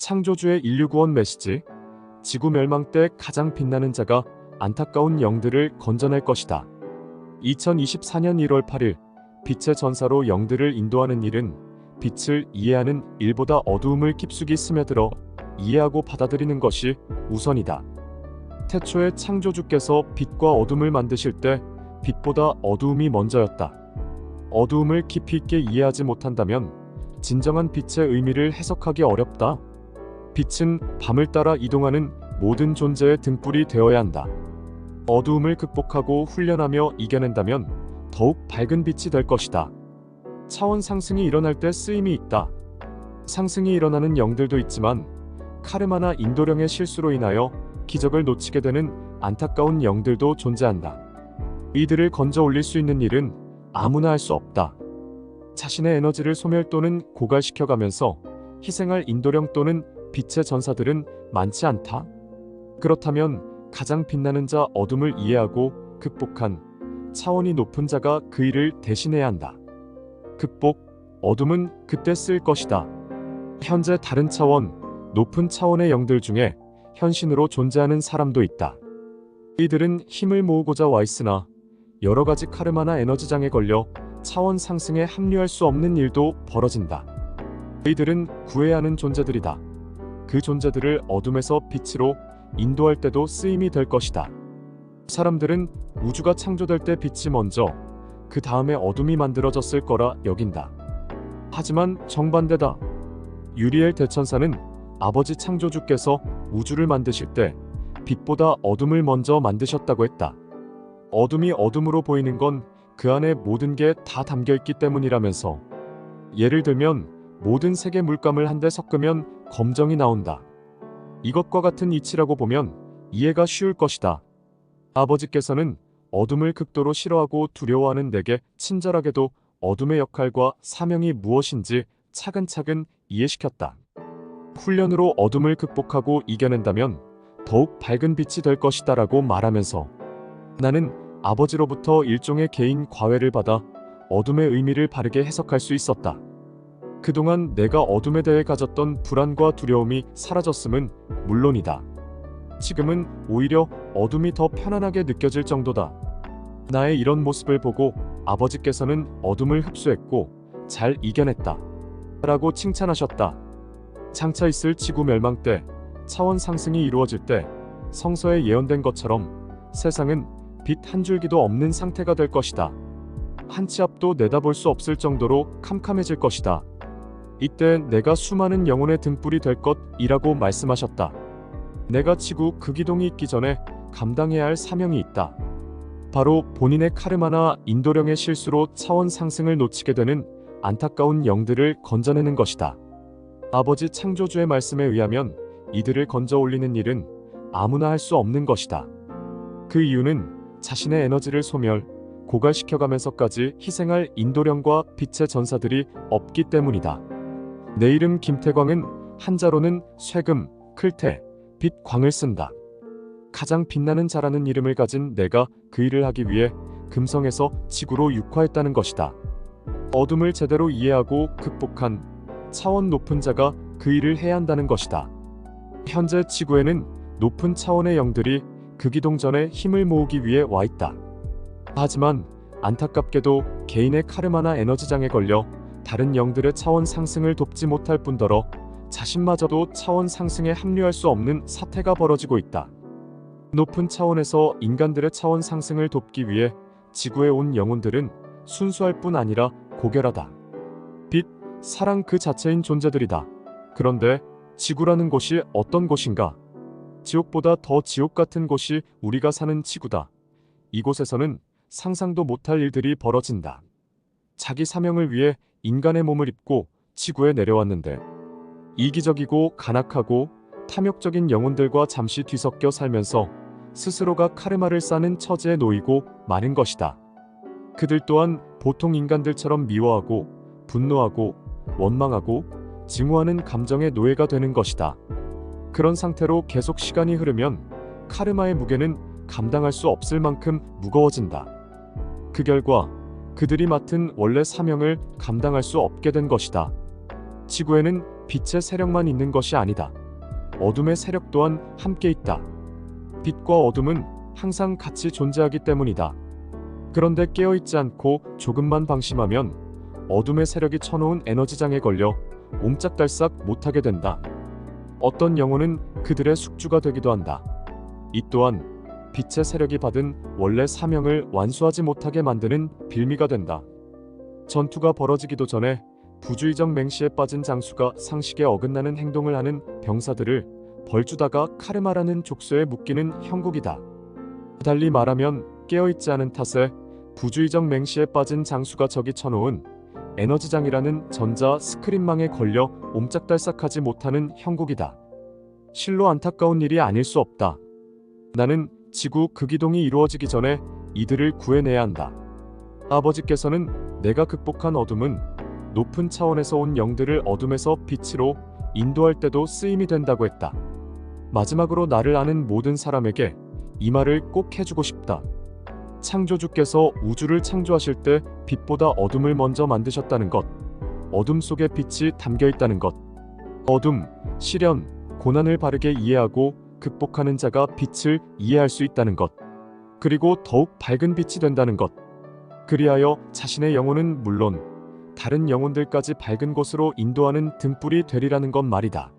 창조주의 인류구원 메시지. 지구 멸망 때 가장 빛나는 자가 안타까운 영들을 건져낼 것이다. 2024년 1월 8일 빛의 전사로 영들을 인도하는 일은 빛을 이해하는 일보다 어두움을 깊숙이 스며들어 이해하고 받아들이는 것이 우선이다. 태초에 창조주께서 빛과 어둠을 만드실 때 빛보다 어두움이 먼저였다. 어두움을 깊이 있게 이해하지 못한다면 진정한 빛의 의미를 해석하기 어렵다. 빛은 밤을 따라 이동하는 모든 존재의 등불이 되어야 한다. 어두움을 극복하고 훈련하며 이겨낸다면 더욱 밝은 빛이 될 것이다. 차원 상승이 일어날 때 쓰임이 있다. 상승이 일어나는 영들도 있지만 카르마나 인도령의 실수로 인하여 기적을 놓치게 되는 안타까운 영들도 존재한다. 이들을 건져 올릴 수 있는 일은 아무나 할 수 없다. 자신의 에너지를 소멸 또는 고갈시켜가면서 희생할 인도령 또는 빛의 전사들은 많지 않다. 그렇다면 가장 빛나는 자 어둠을 이해하고 극복한 차원이 높은 자가 그 일을 대신해야 한다. 극복, 어둠은 그때 쓰일 것이다. 현재 다른 차원, 높은 차원의 영들 중에 현신으로 존재하는 사람도 있다. 이들은 힘을 모으고자 와 있으나 여러 가지 카르마나 에너지장에 걸려 차원 상승에 합류할 수 없는 일도 벌어진다. 이들은 구해야 하는 존재들이다. 그 존재들을 어둠에서 빛으로 인도할 때도 쓰임이 될 것이다. 사람들은 우주가 창조될 때 빛이 먼저, 그 다음에 어둠이 만들어졌을 거라 여긴다. 하지만 정반대다. 유리엘 대천사는 아버지 창조주께서 우주를 만드실 때 빛보다 어둠을 먼저 만드셨다고 했다. 어둠이 어둠으로 보이는 건 그 안에 모든 게 다 담겨있기 때문이라면서, 예를 들면 모든 색의 물감을 한데 섞으면 검정이 나온다. 이것과 같은 이치라고 보면 이해가 쉬울 것이다. 아버지께서는 어둠을 극도로 싫어하고 두려워하는 내게 친절하게도 어둠의 역할과 사명이 무엇인지 차근차근 이해시켰다. 훈련으로 어둠을 극복하고 이겨낸다면 더욱 밝은 빛이 될 것이다 라고 말하면서, 나는 아버지로부터 일종의 개인 과외를 받아 어둠의 의미를 바르게 해석할 수 있었다. 그동안 내가 어둠에 대해 가졌던 불안과 두려움이 사라졌음은 물론이다. 지금은 오히려 어둠이 더 편안하게 느껴질 정도다. 나의 이런 모습을 보고 아버지께서는 어둠을 흡수했고 잘 이겨냈다 라고 칭찬하셨다. 장차 있을 지구 멸망 때 차원 상승이 이루어질 때 성서에 예언된 것처럼 세상은 빛 한 줄기도 없는 상태가 될 것이다. 한 치 앞도 내다볼 수 없을 정도로 캄캄해질 것이다. 이때 내가 수많은 영혼의 등불이 될 것이라고 말씀하셨다. 내가 지구 극이동이 있기 전에 감당해야 할 사명이 있다. 바로 본인의 카르마나 인도령의 실수로 차원 상승을 놓치게 되는 안타까운 영들을 건져내는 것이다. 아버지 창조주의 말씀에 의하면 이들을 건져 올리는 일은 아무나 할 수 없는 것이다. 그 이유는 자신의 에너지를 소멸, 고갈시켜가면서까지 희생할 인도령과 빛의 전사들이 없기 때문이다. 내 이름 김태광은 한자로는 쇠금, 클태, 빛, 광을 쓴다. 가장 빛나는 자라는 이름을 가진 내가 그 일을 하기 위해 금성에서 지구로 육화했다는 것이다. 어둠을 제대로 이해하고 극복한 차원 높은 자가 그 일을 해야 한다는 것이다. 현재 지구에는 높은 차원의 영들이 극이동 전에 힘을 모으기 위해 와 있다. 하지만 안타깝게도 개인의 카르마나 에너지장에 걸려 다른 영들의 차원 상승을 돕지 못할 뿐더러 자신마저도 차원 상승에 합류할 수 없는 사태가 벌어지고 있다. 높은 차원에서 인간들의 차원 상승을 돕기 위해 지구에 온 영혼들은 순수할 뿐 아니라 고결하다. 빛, 사랑 그 자체인 존재들이다. 그런데 지구라는 곳이 어떤 곳인가? 지옥보다 더 지옥 같은 곳이 우리가 사는 지구다. 이곳에서는 상상도 못할 일들이 벌어진다. 자기 사명을 위해 인간의 몸을 입고 지구에 내려왔는데 이기적이고 간악하고 탐욕적인 영혼들과 잠시 뒤섞여 살면서 스스로가 카르마를 쌓는 처지에 놓이고 마는 것이다. 그들 또한 보통 인간들처럼 미워하고 분노하고 원망하고 증오하는 감정의 노예가 되는 것이다. 그런 상태로 계속 시간이 흐르면 카르마의 무게는 감당할 수 없을 만큼 무거워진다. 그 결과 그들이 맡은 원래 사명을 감당할 수 없게 된 것이다. 지구에는 빛의 세력만 있는 것이 아니다. 어둠의 세력 또한 함께 있다. 빛과 어둠은 항상 같이 존재하기 때문이다. 그런데 깨어있지 않고 조금만 방심하면 어둠의 세력이 쳐놓은 에너지장에 걸려 옴짝달싹 못하게 된다. 어떤 영혼은 그들의 숙주가 되기도 한다. 이 또한 빛의 세력이 받은 원래 사명을 완수하지 못하게 만드는 빌미가 된다. 전투가 벌어지기도 전에 부주의적 맹시에 빠진 장수가 상식에 어긋나는 행동을 하는 병사들을 벌주다가 카르마라는 족쇄에 묶이는 형국이다. 달리 말하면 깨어있지 않은 탓에 부주의적 맹시에 빠진 장수가 적이 쳐놓은 에너지장이라는 전자 스크린망에 걸려 옴짝달싹하지 못하는 형국이다. 실로 안타까운 일이 아닐 수 없다. 나는 지구 극이동이 이루어지기 전에 이들을 구해내야 한다. 아버지께서는 내가 극복한 어둠은 높은 차원에서 온 영들을 어둠에서 빛으로 인도할 때도 쓰임이 된다고 했다. 마지막으로 나를 아는 모든 사람에게 이 말을 꼭 해주고 싶다. 창조주께서 우주를 창조하실 때 빛보다 어둠을 먼저 만드셨다는 것, 어둠 속에 빛이 담겨 있다는 것, 어둠, 시련, 고난을 바르게 이해하고 극복하는 자가 빛을 이해할 수 있다는 것, 그리고 더욱 밝은 빛이 된다는 것, 그리하여 자신의 영혼은 물론 다른 영혼들까지 밝은 곳으로 인도하는 등불이 되리라는 것 말이다.